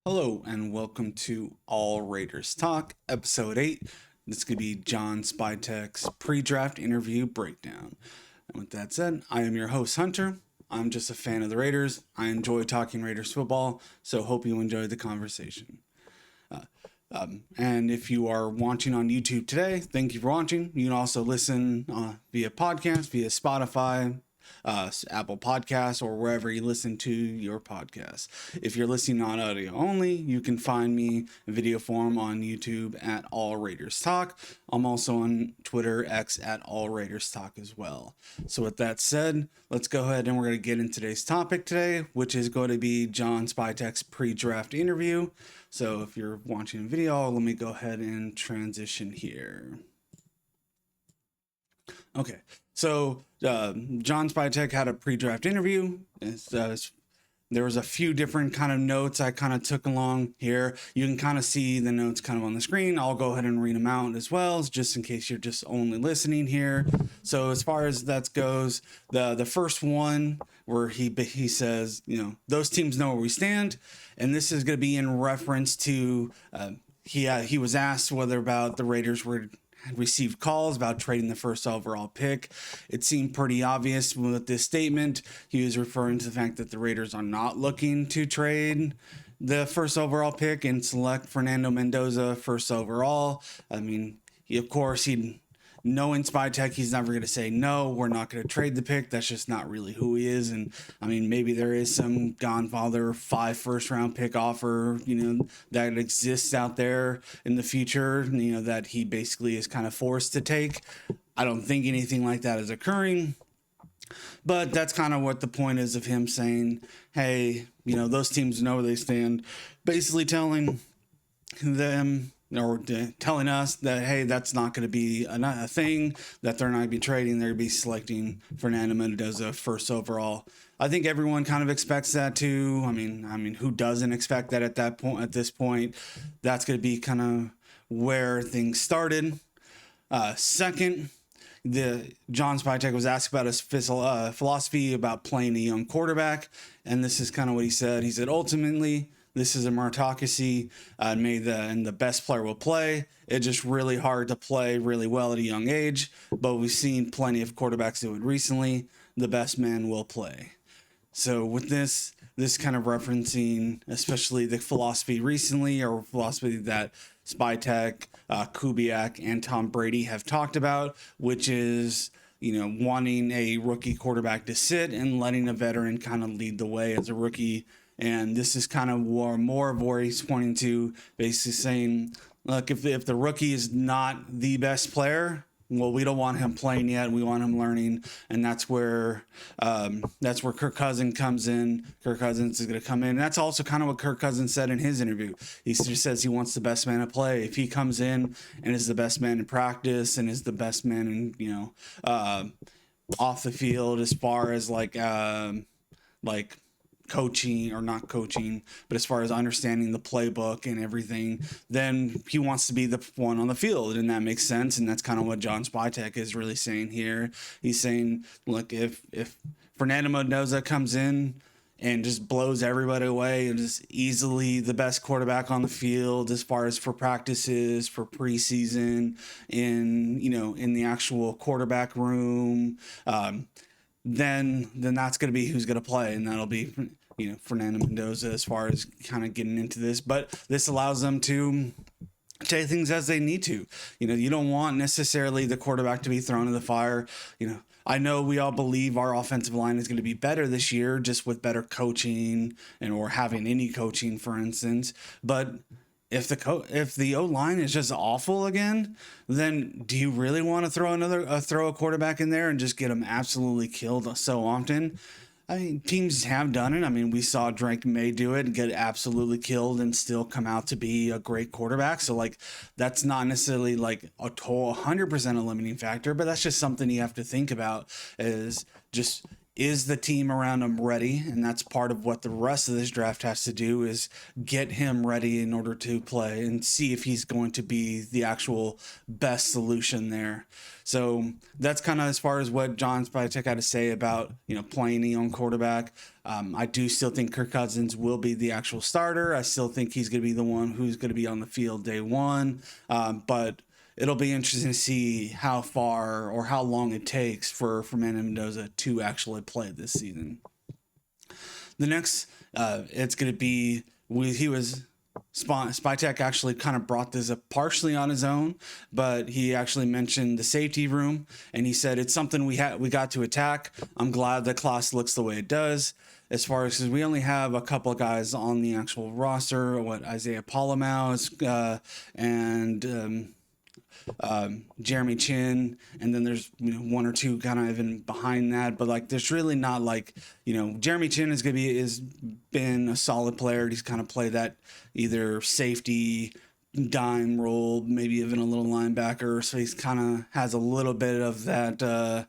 Hello and welcome to All Raiders Talk, Episode 8. This is going to be John Spytek's pre-draft interview breakdown. And with that said, I am your host, Hunter. I'm just a fan of the Raiders. I enjoy talking Raiders football, so hope you enjoy the conversation. And if you are watching on YouTube today, thank you for watching. You can also listen via podcast, via Spotify, Apple Podcasts, or wherever you listen to your podcasts. If you're listening on audio only, you can find me in video form on YouTube at All Raiders Talk. I'm also on Twitter, X at All Raiders Talk as well. So with that said, let's go ahead and we're going to get into today's topic today, which is going to be John Spytek's pre-draft interview. So if you're watching a video, let me go ahead and transition here. Okay, so John Spytek had a pre-draft interview. There was a few different kind of notes I kind of took along here. You can kind of see the notes kind of on the screen. I'll go ahead and read them out as well, just in case you're just only listening here. So as far as that goes, the first one where he says, those teams know where we stand, and this is going to be in reference to he was asked whether about the Raiders had received calls about trading the first overall pick. It seemed pretty obvious with this statement. He was referring to the fact that the Raiders are not looking to trade the first overall pick and select Fernando Mendoza first overall. I mean, knowing Spytek, he's never going to say, no, we're not going to trade the pick. That's just not really who he is. And I mean, maybe there is some Godfather 5 first-round pick offer, that exists out there in the future, that he basically is kind of forced to take. I don't think anything like that is occurring. But that's kind of what the point is of him saying, hey, those teams know where they stand. Basically telling them or telling us that, hey, that's not going to be a thing, that they're not going to be trading, they're going to be selecting Fernando Mendoza first overall. I think everyone kind of expects that too. I mean, who doesn't expect that at this point? That's going to be kind of where things started. Second, John Spytek was asked about his philosophy about playing a young quarterback, and this is kind of what he said. He said, ultimately, this is a meritocracy, and the best player will play. It's just really hard to play really well at a young age, but we've seen plenty of quarterbacks do it recently. The best man will play. So with this kind of referencing, especially the philosophy recently, or philosophy that Spytek, Kubiak, and Tom Brady have talked about, which is, wanting a rookie quarterback to sit and letting a veteran kind of lead the way as a rookie. And this is kind of more of where he's pointing to, basically saying, look, if the rookie is not the best player, well, we don't want him playing yet. We want him learning, and that's where Kirk Cousins comes in. Kirk Cousins is going to come in. And that's also kind of what Kirk Cousins said in his interview. He just says he wants the best man to play. If he comes in and is the best man in practice and is the best man in off the field, as far as like coaching or not coaching, but as far as understanding the playbook and everything, then he wants to be the one on the field, and that makes sense. And that's kind of what John Spytek is really saying here. He's saying, look, if Fernando Mendoza comes in and just blows everybody away and is easily the best quarterback on the field as far as for practices, for preseason, in the actual quarterback room, then that's going to be who's going to play, and that'll be Fernando Mendoza as far as kind of getting into this. But this allows them to take things as they need to. You don't want necessarily the quarterback to be thrown in the fire. I know we all believe our offensive line is going to be better this year, just with better coaching or having any coaching, for instance. But if the O-line is just awful again, then do you really want to throw a quarterback in there and just get him absolutely killed so often? I mean, teams have done it. I mean, we saw Drake May do it and get absolutely killed and still come out to be a great quarterback. So, that's not necessarily like a total 100% a limiting factor, but that's just something you have to think about, is just is the team around him ready? And that's part of what the rest of this draft has to do, is get him ready in order to play and see if he's going to be the actual best solution there. So that's kind of as far as what John Spytek had to say about, playing a young quarterback. I do still think Kirk Cousins will be the actual starter. I still think he's going to be the one who's going to be on the field day one. But it'll be interesting to see how far or how long it takes for Fernando Mendoza to actually play this season. The next, it's going to be, Spytek actually kind of brought this up partially on his own, but he actually mentioned the safety room, and he said it's something we got to attack. I'm glad the class looks the way it does. As far as, we only have a couple of guys on the actual roster, Isaiah Polamau and Jeremy Chin, and then there's one or two kind of even behind that, but like there's really not like, Jeremy Chin is been a solid player. He's kind of played that either safety, dime role, maybe even a little linebacker, so he's kind of has a little bit of that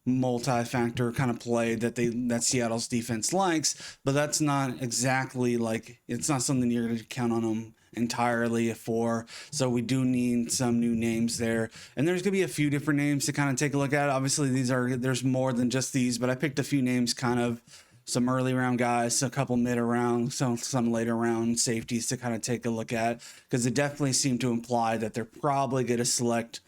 multi-factor kind of play that Seattle's defense likes, but that's not exactly like, it's not something you're going to count on them entirely for. So we do need some new names there, and there's gonna be a few different names to kind of take a look at. Obviously there's more than just these, but I picked a few names, kind of some early round guys, a couple mid round, some later round safeties to kind of take a look at, because it definitely seemed to imply that they're probably going to select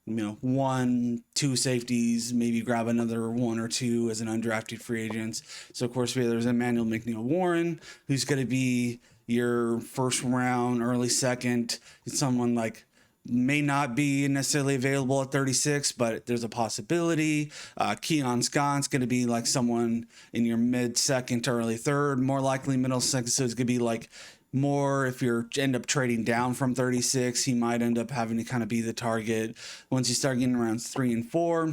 1, 2 safeties, maybe grab another 1 or 2 as an undrafted free agents. So of course there's Emmanuel McNeil-Warren, who's going to be your first round, early second. It's someone like may not be necessarily available at 36, but there's a possibility. Keon Scott's going to be like someone in your mid second to early third, more likely middle second. So it's going to be like more, if you end up trading down from 36, he might end up having to kind of be the target. Once you start getting around 3 and 4,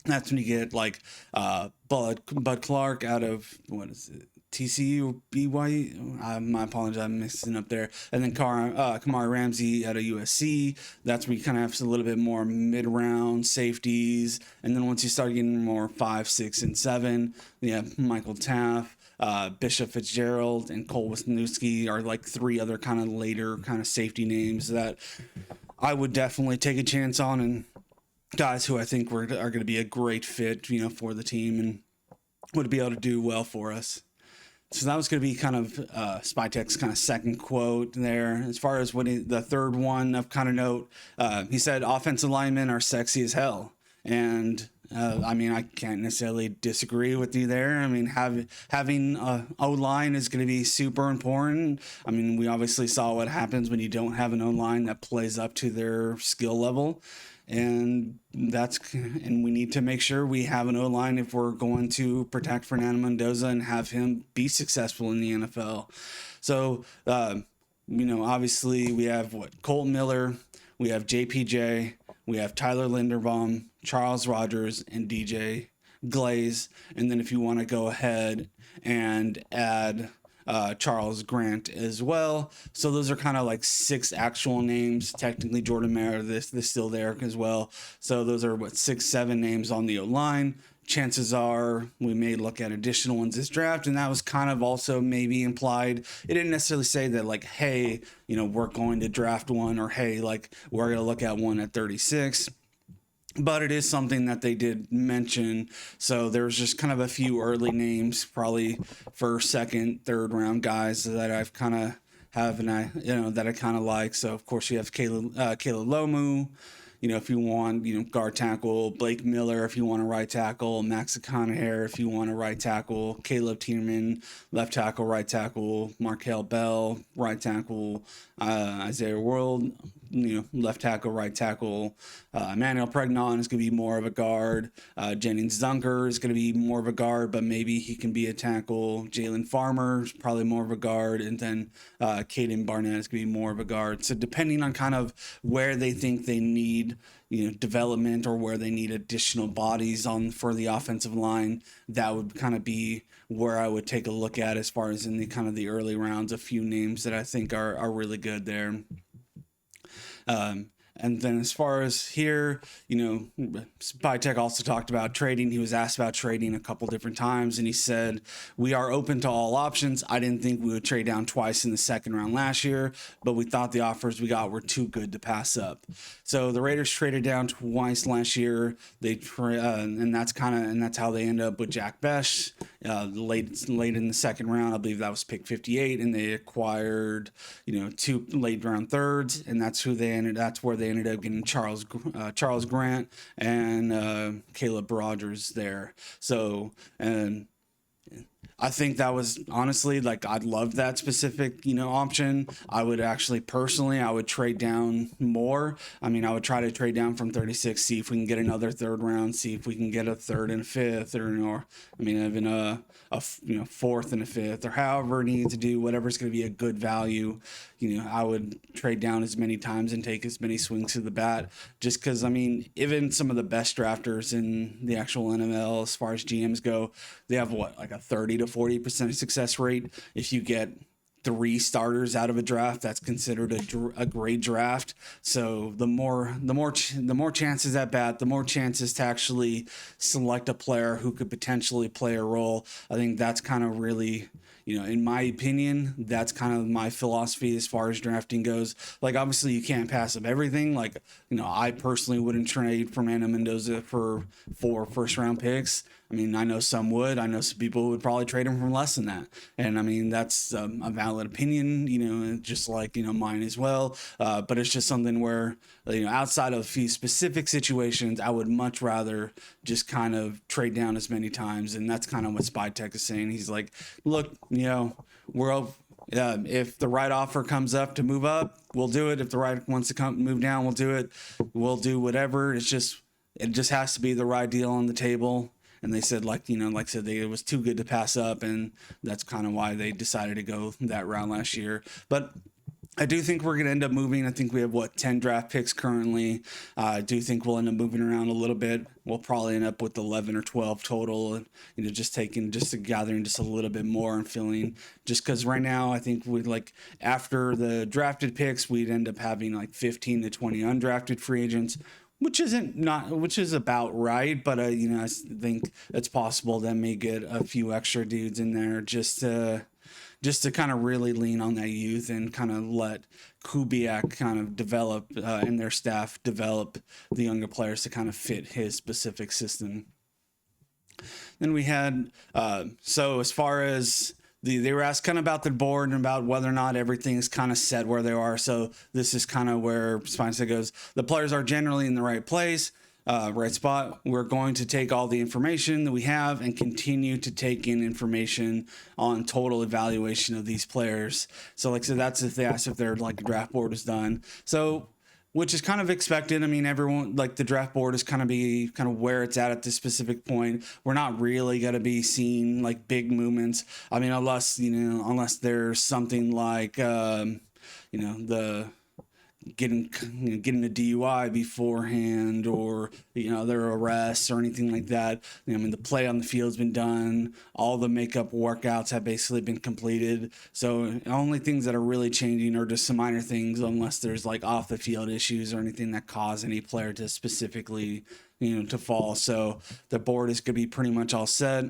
that's when you get like Bud Clark out of, what is it, TCU, BYU. My apologies, I'm mixing up there. And then Kamari Ramsey out of USC. That's where you kind of have a little bit more mid-round safeties. And then once you start getting more 5, 6, and 7, Michael Taft, Bishop Fitzgerald, and Cole Wisniewski are like 3 other kind of later kind of safety names that I would definitely take a chance on, and guys who I think are going to be a great fit, for the team and would be able to do well for us. So that was going to be kind of Spytek's kind of second quote there. As far as the third one of kind of note, he said offensive linemen are sexy as hell. And I can't necessarily disagree with you there. Having O-line is going to be super important. We obviously saw what happens when you don't have an O-line that plays up to their skill level. And we need to make sure we have an O-line if we're going to protect Fernando Mendoza and have him be successful in the NFL. So, obviously we have Colton Miller, we have JPJ, we have Tyler Linderbaum, Charles Rogers, and DJ Glaze. And then if you want to go ahead and add Charles Grant as well. So those are kind of like 6 actual names. Technically Jordan Meredith is still there as well. So those are 6, 7 names on the O-line. Chances are we may look at additional ones this draft, and that was kind of also maybe implied. It didn't necessarily say that like, hey, we're going to draft one, or hey, like we're going to look at one at 36. But it is something that they did mention. So there's just kind of a few early names, probably first, second, third round guys that I've kind of that I kind of like. So of course you have Caleb Lomu. If you want, guard tackle, Blake Miller, if you want a right tackle, Max Conahair, if you want a right tackle, Caleb Tiedemann, left tackle, right tackle, Markel Bell, right tackle, Isaiah World, left tackle, right tackle, Emmanuel Pregnon is going to be more of a guard, Jennings Dunker is going to be more of a guard, but maybe he can be a tackle, Jalen Farmer is probably more of a guard, and then Caden Barnett is going to be more of a guard. So depending on kind of where they think they need development, or where they need additional bodies for the offensive line, that would kind of be where I would take a look at as far as in the kind of the early rounds, a few names that I think are really good there. And then as far as here, Spytek also talked about trading. He was asked about trading a couple different times, and he said, "We are open to all options. I didn't think we would trade down twice in the second round last year, but we thought the offers we got were too good to pass up." So the Raiders traded down twice last year. And that's how they end up with Jack Besh late in the second round. I believe that was pick 58, and they acquired two late round thirds, and that's where they ended up getting Charles Grant and Caleb Rogers there. So, and I think that was honestly, like, I'd love that specific, option. I would actually personally, I would trade down more. I mean, I would try to trade down from 36, see if we can get another third round, see if we can get a third and a fifth, or I mean, even a fourth and a fifth, or however it needs to do, whatever's going to be a good value. I would trade down as many times and take as many swings to the bat, just because, I mean, even some of the best drafters in the actual NFL, as far as GMs go, they have like a 30 to 40% success rate. If you get 3 starters out of a draft, that's considered a great draft. So the more chances at bat, the more chances to actually select a player who could potentially play a role. I think that's kind of really, in my opinion, that's kind of my philosophy as far as drafting goes. Like, obviously you can't pass up everything. Like, I personally wouldn't trade Fernando Mendoza for 4 first round picks. I mean, I know some would. I know some people would probably trade him for less than that. And I mean, that's a valid opinion, just like, mine as well. But it's just something where, outside of a few specific situations, I would much rather just kind of trade down as many times. And that's kind of what Spytek is saying. He's like, look, if the right offer comes up to move up, we'll do it. If the right wants to move down, we'll do it. We'll do whatever. It just has to be the right deal on the table. And they said, like I said, it was too good to pass up, and that's kind of why they decided to go that route last year. But I do think we're going to end up moving. I think we have 10 draft picks currently. I do think we'll end up moving around a little bit. We'll probably end up with 11 or 12 total, and just gathering just a little bit more and filling. Just because right now I think after the drafted picks, we'd end up having 15 to 20 undrafted free agents, which is about right, but I think it's possible that may get a few extra dudes in there just to kind of really lean on that youth and kind of let Kubiak kind of develop and their staff develop the younger players to kind of fit his specific system. Then we had so as far as they were asked kind of about the board and about whether or not everything is kind of set where they are. So this is kind of where Spytek goes, the players are generally in the right place, right spot. We're going to take all the information that we have and continue to take in information on total evaluation of these players. So that's if they asked if their draft board is done. So, which is kind of expected. I mean, everyone, the draft board is kind of where it's at this specific point. We're not really going to be seeing big movements. I mean, unless there's something the getting a DUI beforehand, or their arrests or anything like that. I mean, the play on the field's been done. All the makeup workouts have basically been completed. So the only things that are really changing are just some minor things, unless there's off the field issues or anything that cause any player to specifically to fall. So the board is going to be pretty much all set.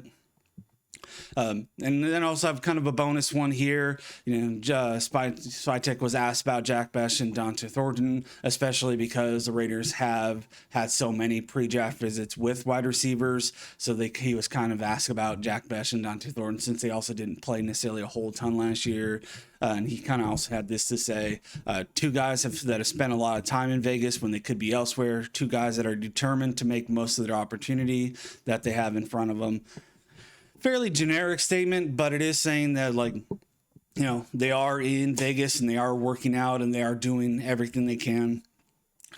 And then also have kind of a bonus one here. Spytek was asked about Jack Besh and Dante Thornton, especially because the Raiders have had so many pre-draft visits with wide receivers. So he was kind of asked about Jack Besh and Dante Thornton, since they also didn't play necessarily a whole ton last year. And he kind of also had this to say, 2 guys that have spent a lot of time in Vegas when they could be elsewhere, 2 guys that are determined to make most of their opportunity that they have in front of them. Fairly generic statement, but it is saying that they are in Vegas and they are working out and they are doing everything they can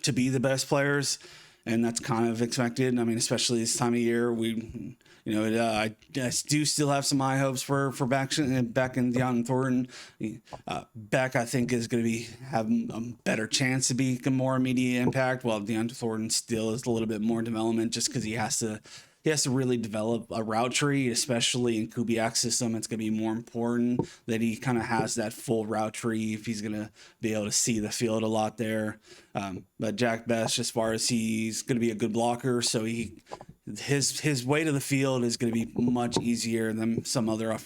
to be the best players, and that's kind of expected. I mean, especially this time of year, I do still have some high hopes for Beck and Deontay Thornton. Beck, I think, is going to have a better chance to be a more immediate impact, while Deontay Thornton still is a little bit more development, just because he has to he has to really develop a route tree, especially in Kubiak's system. It's going to be more important that he kind of has that full route tree if he's going to be able to see the field a lot there. But Jack Best, as far as he's going to be a good blocker, so his way to the field is going to be much easier than some other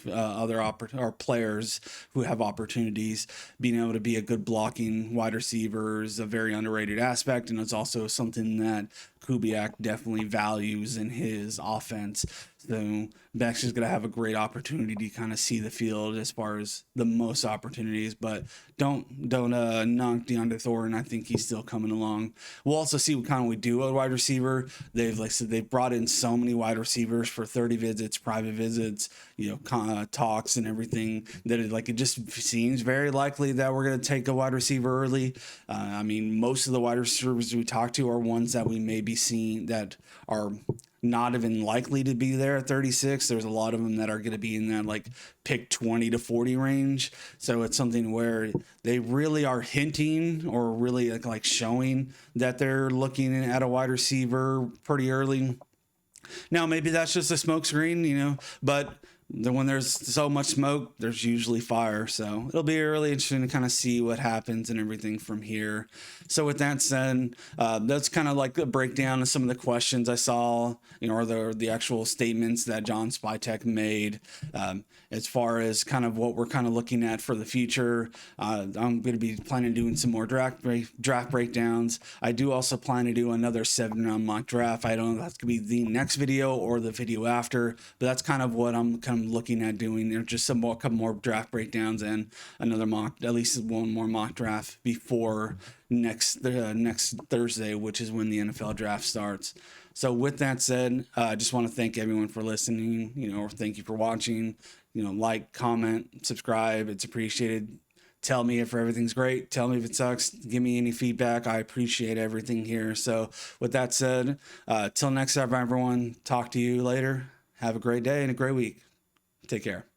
players who have opportunities. Being able to be a good blocking wide receiver is a very underrated aspect, and it's also something that Kubiak definitely values in his offense. So Bex is going to have a great opportunity to kind of see the field as far as the most opportunities, but don't knock DeAndre Thornton. I think he's still coming along. We'll also see what kind of we do at wide receiver. They've brought in so many wide receivers for 30 visits, private visits, talks and everything that it just seems very likely that we're going to take a wide receiver early. I mean, most of the wide receivers we talk to are ones that we may be seeing that are not even likely to be there at 36. There's a lot of them that are going to be in that pick 20 to 40 range. So it's something where they really are hinting or really showing that they're looking at a wide receiver pretty early. Now, maybe that's just a smoke screen, but when there's so much smoke, there's usually fire. So it'll be really interesting to kind of see what happens and everything from here. So with that said, that's kind of like a breakdown of some of the questions I saw, or the actual statements that John Spytek made. As far as kind of what we're kind of looking at for the future, I'm going to be planning on doing some more draft breakdowns. I do also plan to do another 7-round mock draft. I don't know if that's going to be the next video or the video after, but that's kind of what I'm kind of looking at doing. There's just a couple more draft breakdowns and another at least one more mock draft before next Thursday, which is when the NFL draft starts. So with that said, I just want to thank everyone for listening, or thank you for watching. Like, comment, subscribe. It's appreciated. Tell me if everything's great. Tell me if it sucks. Give me any feedback. I appreciate everything here. So with that said, till next time, everyone, talk to you later. Have a great day and a great week. Take care.